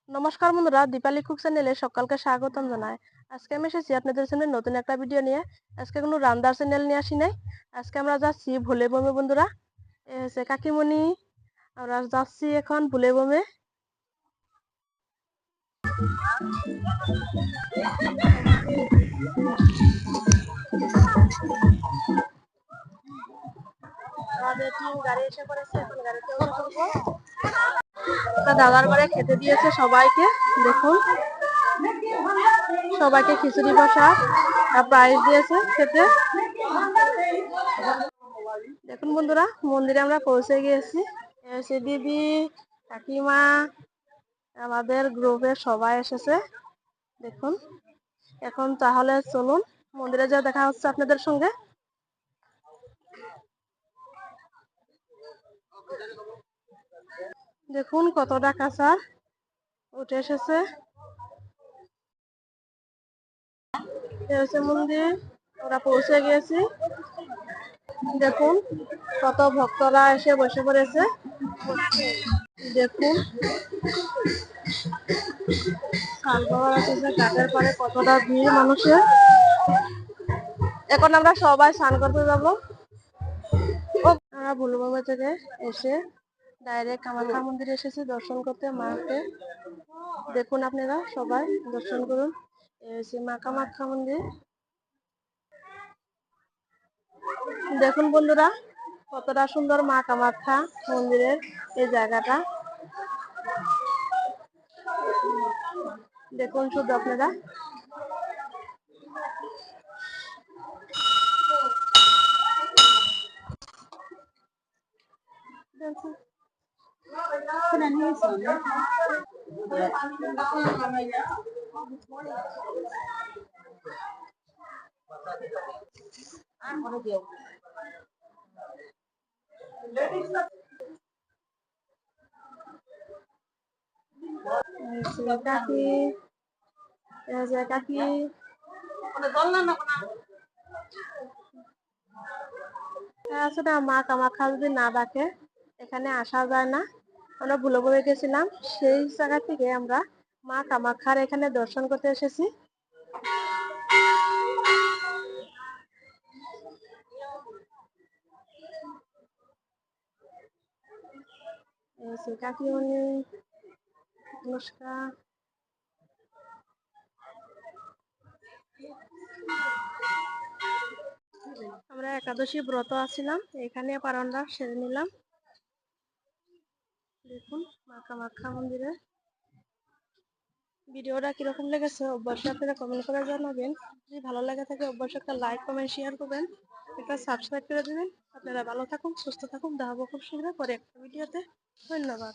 নমস্কার বন্ধুরা, দীপালি কুক চ্যানেলে সকালকে স্বাগতম জানাই। আজকে আমি এসেছি আপনাদের সামনে নতুন একটা ভিডিও নিয়ে। আজকে কোনো রান্নার চ্যানেল নিয়ে আসি নাই। আজকে আমরা যাচ্ছি ভুলে বমে বন্ধুরা। এ হচ্ছে কাকিমণি, আমরা যাচ্ছি এখন ভুলে বমে। আমাদের টিম গাড়ি এসে পড়েছে, এখন গাড়িতে উঠে পড়বো। দাদার ঘরে খেতে দিয়েছে সবাইকে। দেখুন, সবাইকে খিচুড়ি প্রসাদ আর প্রাইজ দিয়েছে খেতে। দেখুন বন্ধুরা, মন্দিরে আমরা পৌঁছে গিয়েছি। এসে দিদি, কাকিমা, আমাদের গ্রুপের সবাই এসেছে। দেখুন, এখন তাহলে চলুন মন্দিরে যা দেখা হচ্ছে আপনাদের সঙ্গে। দেখুন কতটা কাঁচা উঠে এসেছে। মন্দির আমরা পৌঁছে গিয়েছি। দেখুন কত ভক্তরা এসে বসে পড়েছে। দেখুন ঘাটের পরে কতটা ভিড় মানুষের। এখন আমরা সবাই স্নান করতে যাবো। আমরা ভুলবাবা থেকে এসে ডাইরেক্ট কামাখ্যা মন্দিরে এসেছি দর্শন করতে মাকে। দেখুন আপনারা সবাই দর্শন করুন। মা কামাখ্যা মন্দির। দেখুন বন্ধুরা কতটা সুন্দর মা কামাখ্যা মন্দিরের এই জায়গাটা। দেখুন শুধু আপনারা। কাকি, কাকি আসলে মা কামাখ্যা যদি না ডাকে এখানে আসা যায় না। আমরা ভুলে পড়ে গেছিলাম, সেই জায়গা থেকে আমরা মা কামাখ্যার এখানে দর্শন করতে এসেছি। কাকিমণি, নমস্কার। আমরা একাদশী ব্রত আছিলাম, এখানে পারণটা সেরে নিলাম। দেখুন মা কামাখ্যা মন্দিরে ভিডিওটা কিরকম লেগেছে অবশ্যই আপনারা কমেন্ট করে জানাবেন। যদি ভালো লাগে থাকে অবশ্যই একটা লাইক কমেন্ট শেয়ার করবেন, একটা সাবস্ক্রাইব করে দেবেন। আপনারা ভালো থাকুন, সুস্থ থাকুন। দেখা হবো খুব শীঘ্রই পরে একটা ভিডিওতে। ধন্যবাদ।